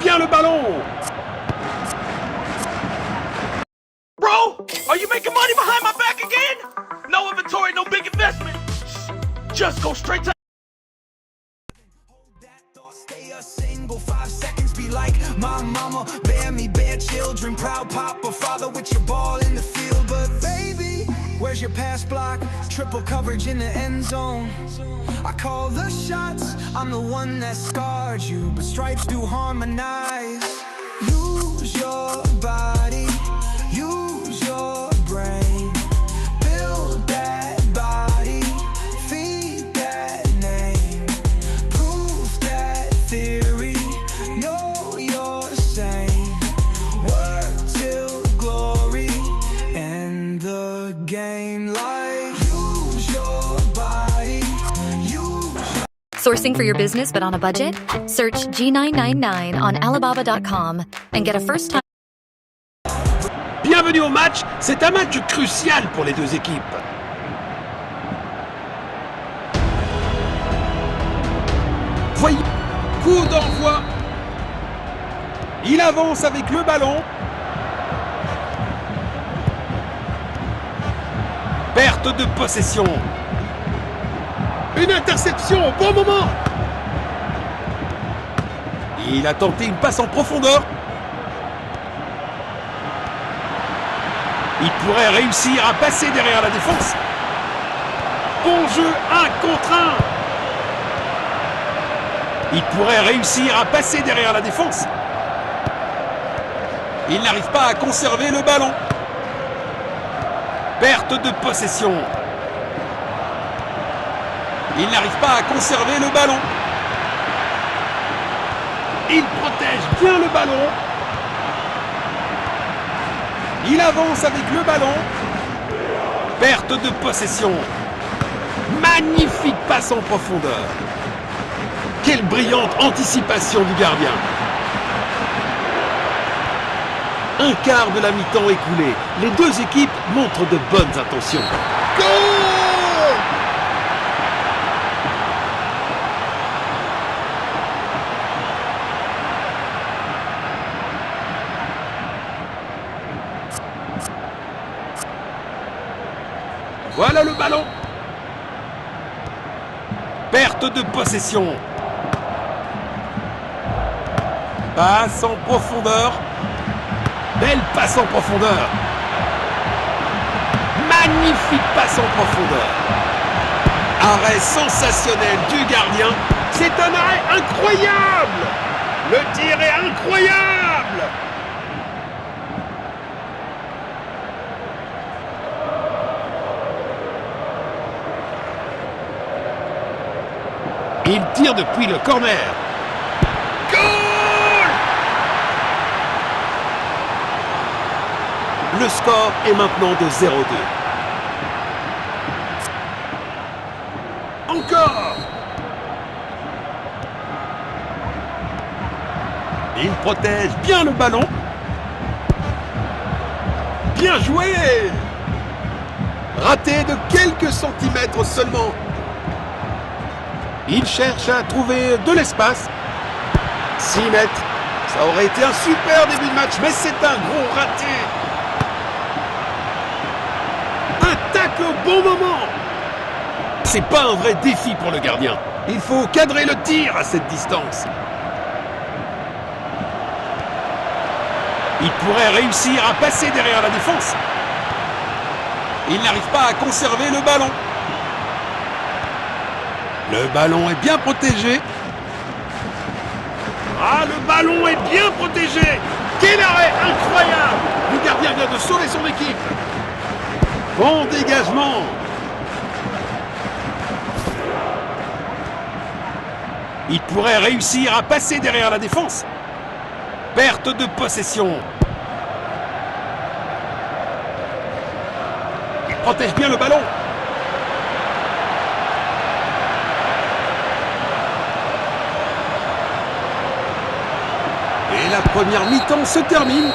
bien le ballon. Bro, are you making money behind my back again? No inventory, no big investment. Just go straight to... Stay a single 5 seconds, be like my mama, bear me, bear children, proud papa, father with your ball in the field. But baby, where's your pass block? Triple coverage in the end zone. I call the shots, I'm the one that scarred you, but stripes do harmonize. Use your body, use your brain, build that body, feed that name, prove that theory, know you're sane, work till glory, end the game like use your body, use. Sourcing for your business but on a budget? Search G999 on Alibaba.com and get a first-time... Bienvenue au match, c'est un match crucial pour les deux équipes. Voyez, coup d'envoi. Il avance avec le ballon. Perte de possession. Une interception au bon moment. Il a tenté une passe en profondeur. Il pourrait réussir à passer derrière la défense. Bon jeu, 1 contre 1. Il pourrait réussir à passer derrière la défense. Il n'arrive pas à conserver le ballon. Perte de possession. Il n'arrive pas à conserver le ballon. Il protège bien le ballon. Il avance avec le ballon. Perte de possession. Magnifique passe en profondeur. Quelle brillante anticipation du gardien. Un quart de la mi-temps écoulé. Les deux équipes montrent de bonnes intentions. Goal! Voilà le ballon. Perte de possession. Passe en profondeur. Belle passe en profondeur. Magnifique passe en profondeur. Arrêt sensationnel du gardien. C'est un arrêt incroyable. Le tir est incroyable. Il tire depuis le corner. Goal! Le score est maintenant de 0-2. Encore! Il protège bien le ballon. Bien joué! Raté de quelques centimètres seulement. Il cherche à trouver de l'espace. 6 mètres. Ça aurait été un super début de match, mais c'est un gros raté. Un tacle au bon moment. C'est pas un vrai défi pour le gardien. Il faut cadrer le tir à cette distance. Il pourrait réussir à passer derrière la défense. Il n'arrive pas à conserver le ballon. Le ballon est bien protégé. Ah, le ballon est bien protégé. Quel arrêt incroyable. Le gardien vient de sauver son équipe. Bon dégagement. Il pourrait réussir à passer derrière la défense. Perte de possession. Il protège bien le ballon. Et la première mi-temps se termine.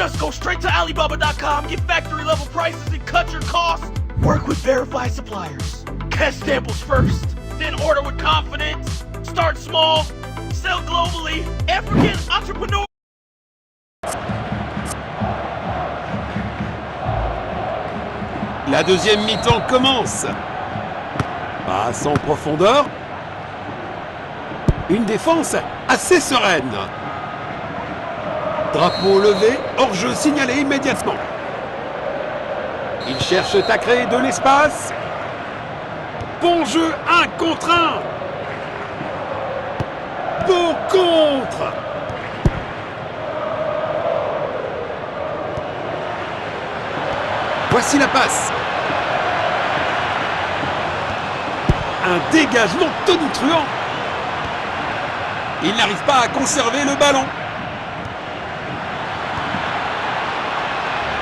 Just go straight to Alibaba.com, get factory level prices, and cut your costs. Work with verified suppliers. Test samples first, then order with confidence. Start small, sell globally. African entrepreneur. La deuxième mi-temps commence. Passe en profondeur. Une défense assez sereine. Drapeau levé, hors-jeu signalé immédiatement. Ils cherchent à créer de l'espace. Bon jeu, 1 contre 1. Beau contre. Voici la passe. Un dégagement tonitruant. Il n'arrive pas à conserver le ballon.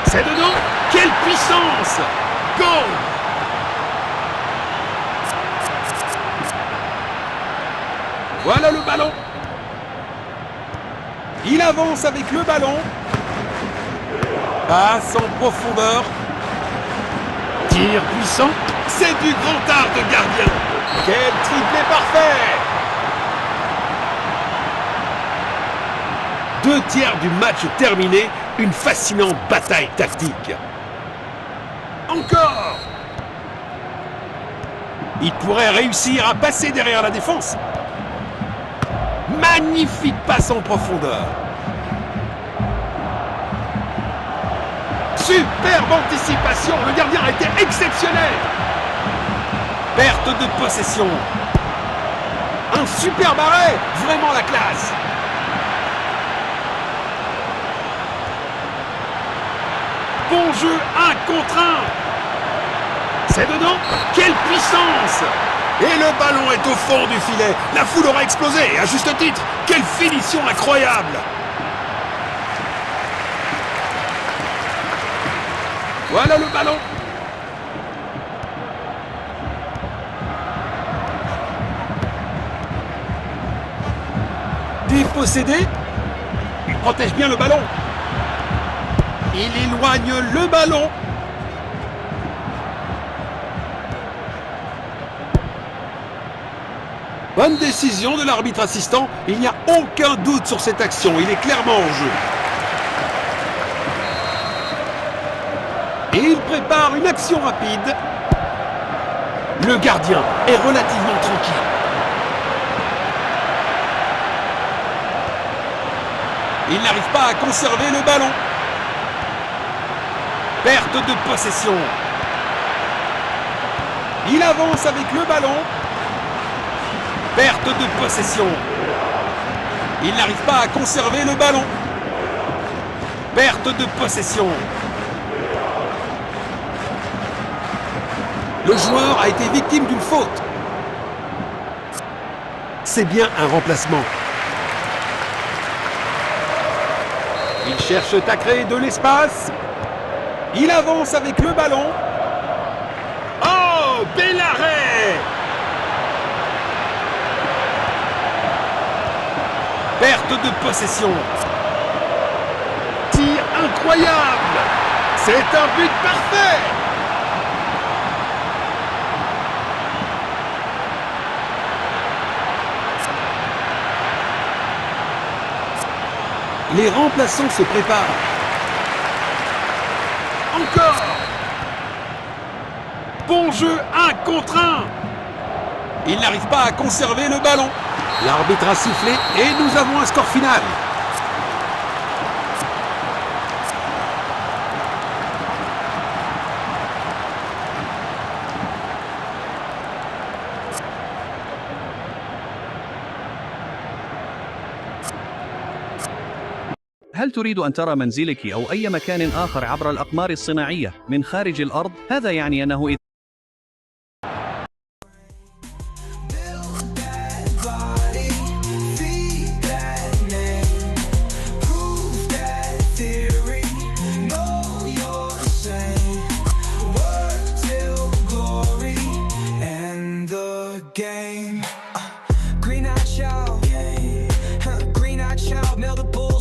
C'est dedans. Quelle puissance! Goal! Voilà le ballon. Il avance avec le ballon. Passe en profondeur. Tir puissant. C'est du grand art de gardien. Quel triplé parfait! 2 tiers du match terminé. Une fascinante bataille tactique. Encore! Il pourrait réussir à passer derrière la défense. Magnifique passe en profondeur. Superbe anticipation. Le gardien a été exceptionnel. Perte de possession. Un superbe arrêt. Vraiment la classe. Bon jeu, 1 contre 1. C'est dedans. Quelle puissance! Et le ballon est au fond du filet. La foule aura explosé, à juste titre. Quelle finition incroyable! Voilà le ballon. Dépossédé. Il protège bien le ballon. Il éloigne le ballon. Bonne décision de l'arbitre assistant. Il n'y a aucun doute sur cette action. Il est clairement en jeu. Et il prépare une action rapide. Le gardien est relativement tranquille. Il n'arrive pas à conserver le ballon. Perte de possession. Il avance avec le ballon. Perte de possession. Il n'arrive pas à conserver le ballon. Perte de possession. Le joueur a été victime d'une faute. C'est bien un remplacement. Il cherche à créer de l'espace. Il avance avec le ballon. Oh, bel arrêt! Perte de possession. Tir incroyable. C'est un but parfait. Les remplaçants se préparent. Encore. Bon jeu, 1 contre 1. Il n'arrive pas à conserver le ballon. L'arbitre a sifflé et nous avons un score final. هل تريد أن ترى منزلك أو أي مكان آخر عبر الأقمار الصناعية من خارج الأرض؟ هذا يعني أنه إذا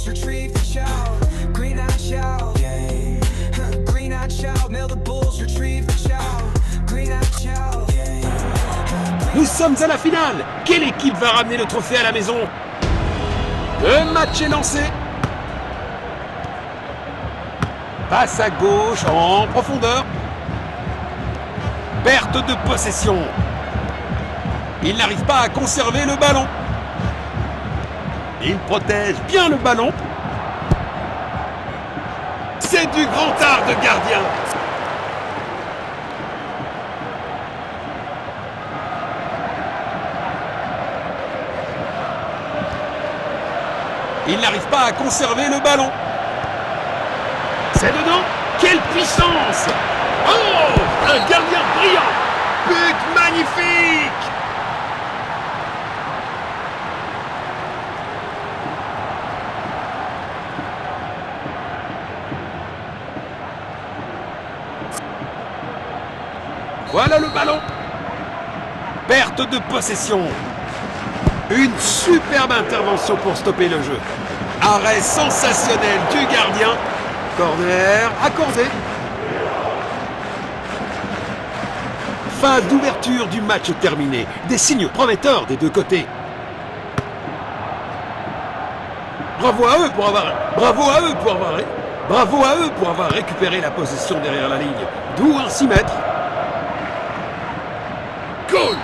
Retrieve the child, green-eyed child. sommes à la finale. Quelle équipe va ramener le trophée à la maison? Le match est lancé. Passe à gauche en profondeur. Perte de possession. Il n'arrive pas à conserver le ballon. Il protège bien le ballon. C'est du grand art de gardien. Il n'arrive pas à conserver le ballon. C'est dedans. Quelle puissance! Oh! Un gardien brillant! But magnifique! Voilà le ballon. Perte de possession. Une superbe intervention pour stopper le jeu. Arrêt sensationnel du gardien. Corner accordé. Phase d'ouverture du match terminée. Des signes prometteurs des deux côtés. Bravo à eux pour avoir récupéré la possession derrière la ligne. D'où un 6 mètres. Goal!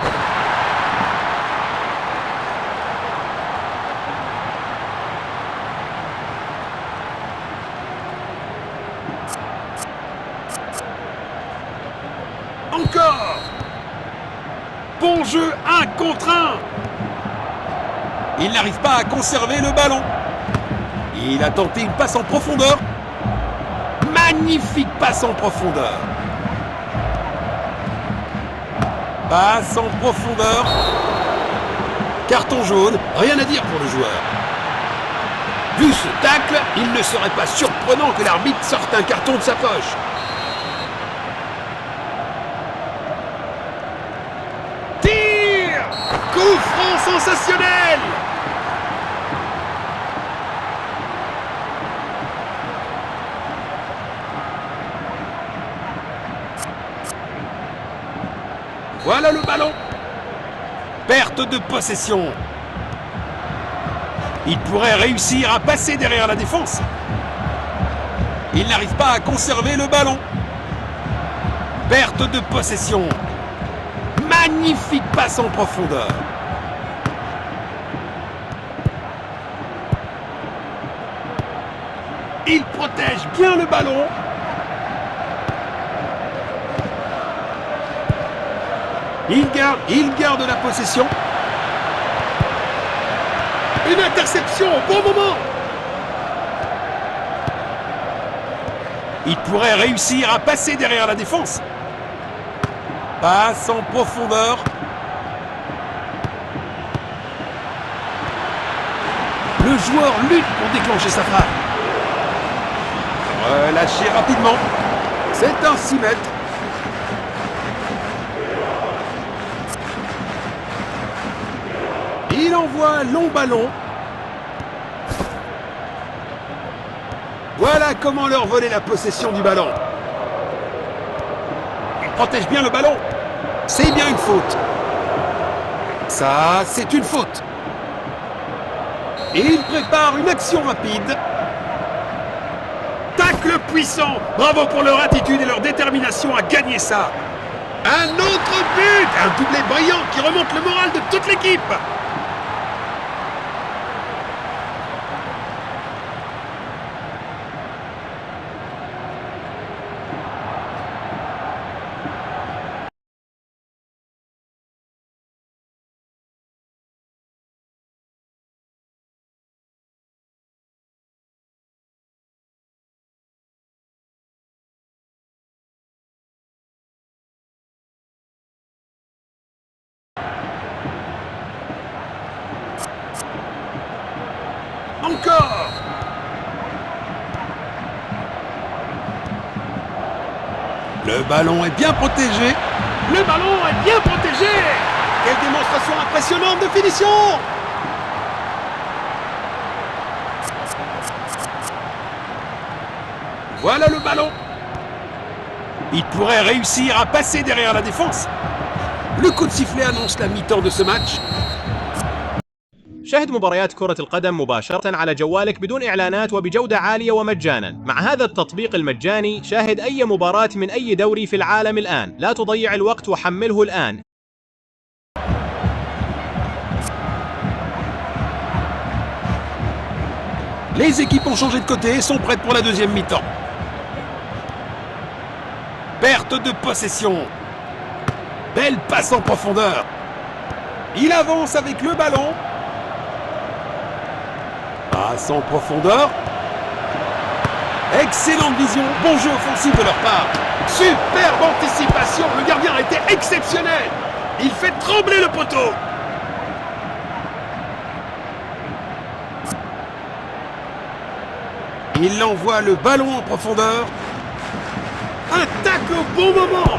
Encore! Bon jeu, 1 contre 1. Il n'arrive pas à conserver le ballon. Il a tenté une passe en profondeur. Magnifique passe en profondeur. Passe en profondeur. Carton jaune, rien à dire pour le joueur. Vu ce tacle, il ne serait pas surprenant que l'arbitre sorte un carton de sa poche. Tir! Coup franc sensationnel! Voilà le ballon. Perte de possession. Il pourrait réussir à passer derrière la défense. Il n'arrive pas à conserver le ballon. Perte de possession. Magnifique passe en profondeur. Il protège bien le ballon. Il garde la possession. Une interception au bon moment. Il pourrait réussir à passer derrière la défense. Passe en profondeur. Le joueur lutte pour déclencher sa frappe. Relâché rapidement. C'est un 6 mètres. Il envoie un long ballon. Voilà comment leur voler la possession du ballon. Il protège bien le ballon. C'est bien une faute. Ça, c'est une faute. Et il prépare une action rapide. Tacle puissant. Bravo pour leur attitude et leur détermination à gagner ça. Un autre but. Un doublé brillant qui remonte le moral de toute l'équipe. Encore! Le ballon est bien protégé. Le ballon est bien protégé. Quelle démonstration impressionnante de finition! Voilà le ballon. Il pourrait réussir à passer derrière la défense. Le coup de sifflet annonce la mi-temps de ce match. شاهد مباريات كرة القدم مباشرة على جوالك بدون إعلانات وبجودة عالية ومجانا. مع هذا التطبيق المجاني شاهد أي مباراة من أي دوري في العالم الآن. لا تضيع الوقت وحمله الآن. Les équipes ont changé de côté et sont prêtes pour la deuxième mi-temps. Perte de possession. Belle passe en profondeur. Il avance avec le ballon. Passe en profondeur. Excellente vision. Bon jeu offensif de leur part. Superbe anticipation. Le gardien a été exceptionnel. Il fait trembler le poteau. Il envoie le ballon en profondeur. Un tacle au bon moment.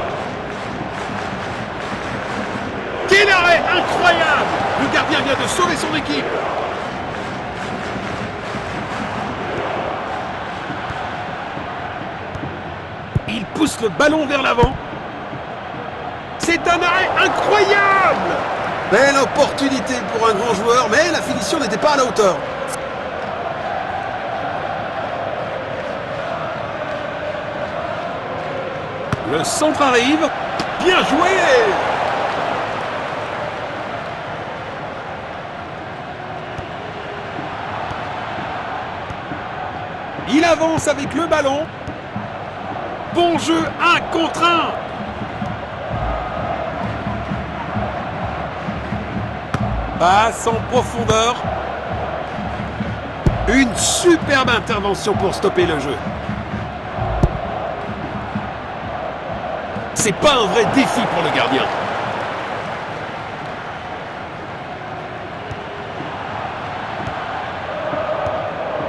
Quel arrêt incroyable. Le gardien vient de sauver son équipe. Il pousse le ballon vers l'avant. C'est un arrêt incroyable. Belle opportunité pour un grand joueur, mais la finition n'était pas à la hauteur. Le centre arrive. Bien joué. Il avance avec le ballon. Bon jeu, 1 contre 1. Passe en profondeur. Une superbe intervention pour stopper le jeu. C'est pas un vrai défi pour le gardien.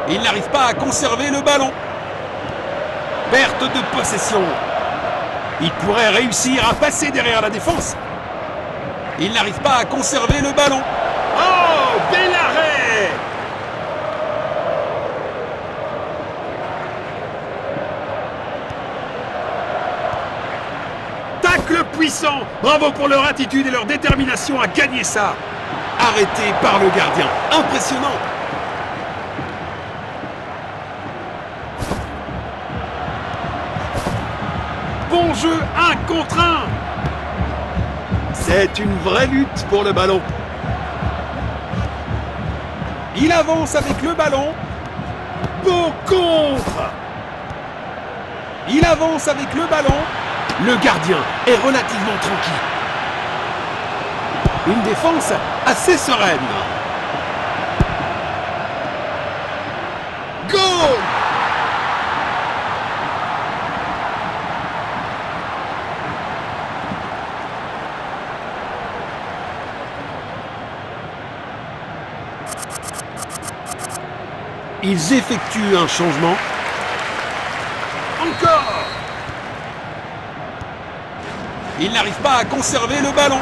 Il n'arrive pas à conserver le ballon. Perte de possession. Il pourrait réussir à passer derrière la défense. Il n'arrive pas à conserver le ballon. Oh, bel arrêt! Tacle puissant. Bravo pour leur attitude et leur détermination à gagner ça. Arrêté par le gardien. Impressionnant. Bon jeu, 1 contre 1. C'est une vraie lutte pour le ballon. Il avance avec le ballon. Beau contre. Il avance avec le ballon. Le gardien est relativement tranquille. Une défense assez sereine. Goal! Ils effectuent un changement. Encore. Il n'arrive pas à conserver le ballon.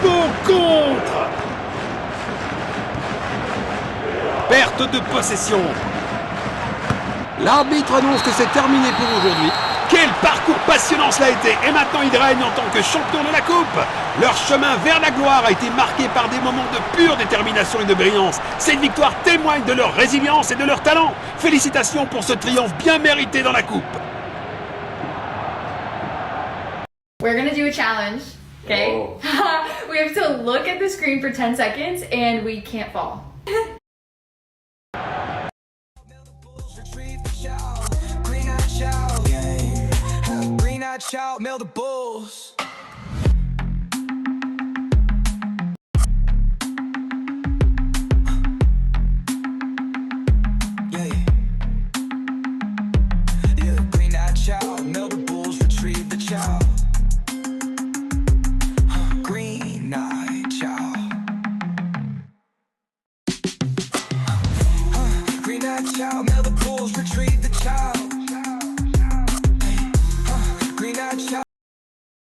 Bon contre. Perte de possession. L'arbitre annonce que c'est terminé pour aujourd'hui. Quel parcours passionnant cela a été. Et maintenant ils règnent en tant que champions de la coupe. Leur chemin vers la gloire a été marqué par des moments de pure détermination et de brillance. Cette victoire témoigne de leur résilience et de leur talent. Félicitations pour ce triomphe bien mérité dans la coupe. We're gonna do a challenge, okay? Oh. We have to look at the screen for 10 seconds and we can't fall. Shout, mail the bulls. Yeah, clean that child, mail the bulls, retrieve the child. Green night child. Green night child, mail